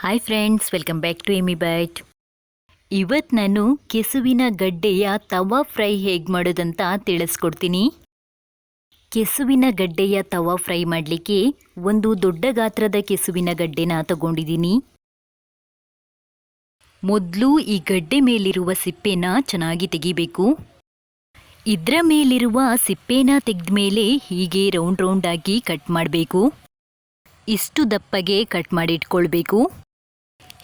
Hi friends, welcome back to Amy bite. ಇವತ್ತು ನಾನು ಕೆಸುವಿನ ಗಡ್ಡೆಯ ತವಾ ಫ್ರೈ ಹೇಗೆ ಮಾಡೋದಂತ ತಿಳಿಸ್ಕೊಡ್ತೀನಿ. ಕೆಸುವಿನ ಗಡ್ಡೆಯ ತವಾ ಫ್ರೈ ಮಾಡಲಿಕ್ಕೆ ಒಂದು ದೊಡ್ಡ ಗಾತ್ರದ ಕೆಸುವಿನ ಗಡ್ಡೆನ ತಗೊಂಡಿದ್ದೀನಿ. ಮೊದಲು ಈ ಗಡ್ಡೆ ಮೇಲಿರುವ ಸಿಪ್ಪೆನ ಚೆನ್ನಾಗಿ ತೆಗಿಬೇಕು. ಇದರ ಮೇಲಿರುವ ಸಿಪ್ಪೆನ ತೆಗೆದ ಮೇಲೆ ಹೀಗೆ ರೌಂಡ್ ಆಗಿ ಕಟ್ ಮಾಡಬೇಕು. ಇಷ್ಟು ದಪ್ಪಗೆ ಕಟ್ ಮಾಡಿಟ್ಕೊಳ್ಬೇಕು.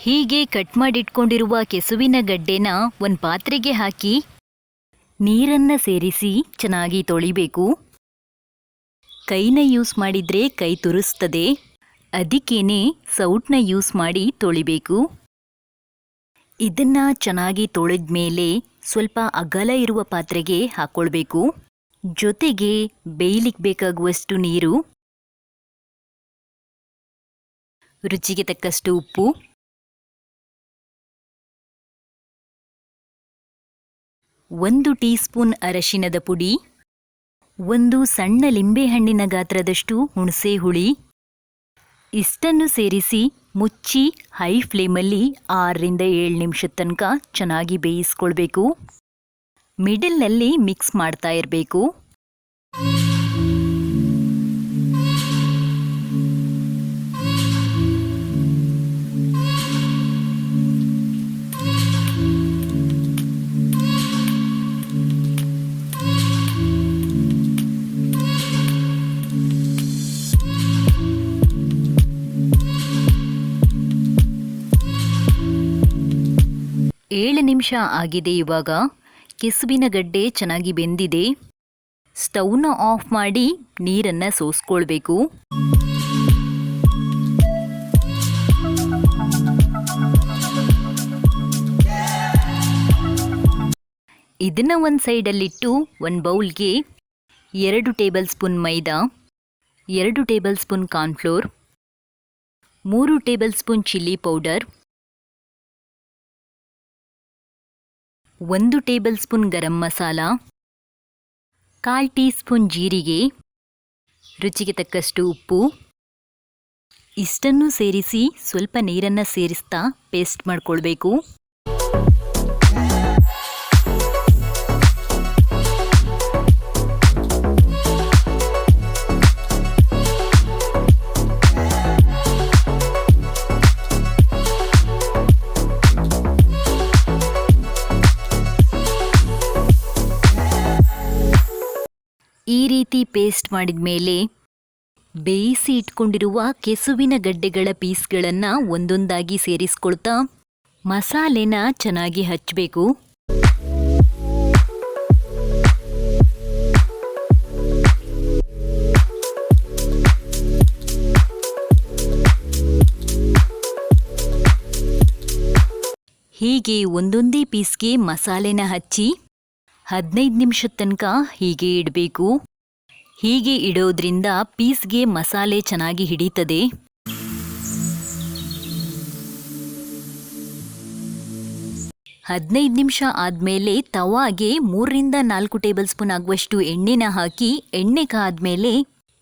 ಹೀಗೆ ಕಟ್ ಮಾಡಿಟ್ಕೊಂಡಿರುವ ಕೆಸುವಿನ ಗಡ್ಡೆನ ಒಂದು ಪಾತ್ರೆಗೆ ಹಾಕಿ ನೀರನ್ನು ಸೇರಿಸಿ ಚೆನ್ನಾಗಿ ತೊಳಿಬೇಕು. ಕೈನ ಯೂಸ್ ಮಾಡಿದರೆ ಕೈ ತುರಿಸ್ತದೆ, ಅದಕ್ಕೇನೆ ಸೌಟನ್ನ ಯೂಸ್ ಮಾಡಿ ತೊಳಿಬೇಕು. ಇದನ್ನು ಚೆನ್ನಾಗಿ ತೊಳೆದ ಮೇಲೆ ಸ್ವಲ್ಪ ಅಗಲ ಇರುವ ಪಾತ್ರೆಗೆ ಹಾಕ್ಕೊಳ್ಬೇಕು. ಜೊತೆಗೆ ಬೇಯಲಿಕ್ಕೆ ಬೇಕಾಗುವಷ್ಟು ನೀರು, ರುಚಿಗೆ ತಕ್ಕಷ್ಟು ಉಪ್ಪು, ಒಂದು ಟೀ ಸ್ಪೂನ್ ಅರಶಿನದ ಪುಡಿ, ಒಂದು ಸಣ್ಣ ಲಿಂಬೆಹಣ್ಣಿನ ಗಾತ್ರದಷ್ಟು ಹುಣಸೆ ಹುಳಿ, ಇಷ್ಟನ್ನು ಸೇರಿಸಿ ಮುಚ್ಚಿ ಹೈ ಫ್ಲೇಮಲ್ಲಿ 6ರಿಂದ 7 ನಿಮಿಷದ ತನಕ ಚೆನ್ನಾಗಿ ಬೇಯಿಸ್ಕೊಳ್ಬೇಕು. ಮಿಡಲ್ನಲ್ಲಿ ಮಿಕ್ಸ್ ಮಾಡ್ತಾ ಇರಬೇಕು. ಏಳು ನಿಮಿಷ ಆಗಿದೆ. ಇವಾಗ ಕೆಸುವಿನ ಗಡ್ಡೆ ಚೆನ್ನಾಗಿ ಬೆಂದಿದೆ. ಸ್ಟವ್ನ ಆಫ್ ಮಾಡಿ ನೀರನ್ನು ಸೋಸ್ಕೊಳ್ಬೇಕು. ಇದನ್ನು ಒಂದು ಸೈಡಲ್ಲಿಟ್ಟು ಒಂದು ಬೌಲ್ಗೆ 2 table spoon maida, 2 table spoon cornflour, 3 table spoon chilli powder, 1 table spoon garam masala, 1/4 tea spoon ಜೀರಿಗೆ, ರುಚಿಗೆ ತಕ್ಕಷ್ಟು ಉಪ್ಪು, ಇಷ್ಟನ್ನು ಸೇರಿಸಿ ಸ್ವಲ್ಪ ನೀರನ್ನು ಸೇರಿಸ್ತಾ ಪೇಸ್ಟ್ ಮಾಡಿಕೊಳ್ಬೇಕು. ಈ ರೀತಿ ಪೇಸ್ಟ್ ಮಾಡಿದ ಮೇಲೆ ಬೇಯಿಸಿ ಇಟ್ಕೊಂಡಿರುವ ಕೆಸುವಿನ ಗಡ್ಡೆಗಳ ಪೀಸ್ಗಳನ್ನು ಒಂದೊಂದಾಗಿ ಸೇರಿಸ್ಕೊಳ್ತಾ ಮಸಾಲೆನ ಚೆನ್ನಾಗಿ ಹಚ್ಚಬೇಕು. ಹೀಗೆ ಒಂದೊಂದೇ ಪೀಸ್ಗೆ ಮಸಾಲೆನ ಹಚ್ಚಿ 15 ನಿಮಿಷದ ತನಕ ಹೀಗೆ ಇಡಬೇಕು. ಹೀಗೆ ಇಡೋದ್ರಿಂದ ಪೀಸ್ಗೆ ಮಸಾಲೆ ಚೆನ್ನಾಗಿ ಹಿಡಿತದೆ. ಹದಿನೈದು ನಿಮಿಷ ಆದಮೇಲೆ ತವಾಗೆ 3ರಿಂದ 4 ಟೇಬಲ್ ಸ್ಪೂನ್ ಆಗುವಷ್ಟು ಎಣ್ಣೆನ ಹಾಕಿ ಎಣ್ಣೆ ಕಾದ್ಮೇಲೆ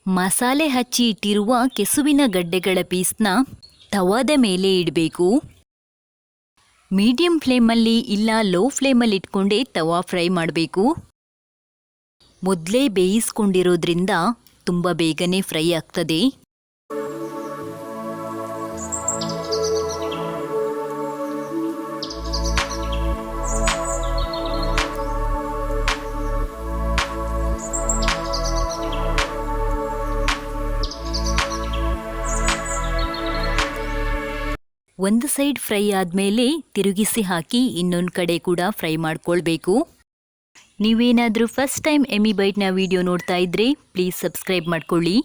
ಮಸಾಲೆ ಹಚ್ಚಿ ಇಟ್ಟಿರುವ ಕೆಸುವಿನ ಗಡ್ಡೆಗಳ ಪೀಸ್ನ ತವಾದ ಮೇಲೆ ಇಡಬೇಕು. ಮೀಡಿಯಂ ಫ್ಲೇಮಲ್ಲಿ ಇಲ್ಲ ಲೋ ಫ್ಲೇಮಲ್ಲಿ ಇಟ್ಕೊಂಡೇ ತವಾ ಫ್ರೈ ಮಾಡಬೇಕು. ಮೊದಲೇ ಬೇಯಿಸ್ಕೊಂಡಿರೋದ್ರಿಂದ ತುಂಬ ಬೇಗನೆ ಫ್ರೈ ಆಗ್ತದೆ. ಒಂದು ಸೈಡ್ ಫ್ರೈ ಆದಮೇಲೆ ತಿರುಗಿಸಿ ಹಾಕಿ ಇನ್ನೊಂದು ಕಡೆ ಕೂಡ ಫ್ರೈ ಮಾಡ್ಕೊಳ್ಬೇಕು. ನೀವೇನಾದರೂ ಫಸ್ಟ್ ಟೈಮ್ ಎಮಿ ಬೈಟ್ನ ವಿಡಿಯೋ ನೋಡ್ತಾ ಇದ್ದರೆ ಪ್ಲೀಸ್ ಸಬ್ಸ್ಕ್ರೈಬ್ ಮಾಡ್ಕೊಳ್ಳಿ.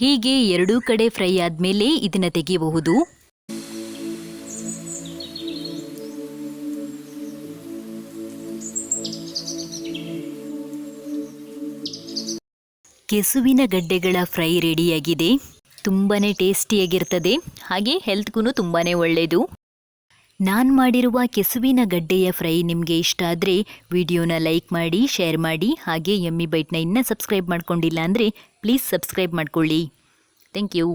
ಹೀಗೆ ಎರಡೂ ಕಡೆ ಫ್ರೈ ಆದಮೇಲೆ ಇದನ್ನು ತೆಗೆಯಬಹುದು. ಕೆಸುವಿನ ಗಡ್ಡೆಗಳ ಫ್ರೈ ರೆಡಿಯಾಗಿದೆ. ತುಂಬಾ ಟೇಸ್ಟಿಯಾಗಿರ್ತದೆ, ಹಾಗೆ ಹೆಲ್ತ್ಗೂ ತುಂಬಾ ಒಳ್ಳೆಯದು. ನಾನು ಮಾಡಿರುವ ಕೆಸುವಿನ ಗಡ್ಡೆಯ ಫ್ರೈ ನಿಮಗೆ ಇಷ್ಟ ಆದರೆ ವಿಡಿಯೋನ ಲೈಕ್ ಮಾಡಿ, ಶೇರ್ ಮಾಡಿ, ಹಾಗೆ ಯಮ್ಮಿ ಬೈಟ್ನ ಇನ್ನೂ ಸಬ್ಸ್ಕ್ರೈಬ್ ಮಾಡ್ಕೊಂಡಿಲ್ಲ ಅಂದರೆ ಪ್ಲೀಸ್ ಸಬ್ಸ್ಕ್ರೈಬ್ ಮಾಡ್ಕೊಳ್ಳಿ. Thank you.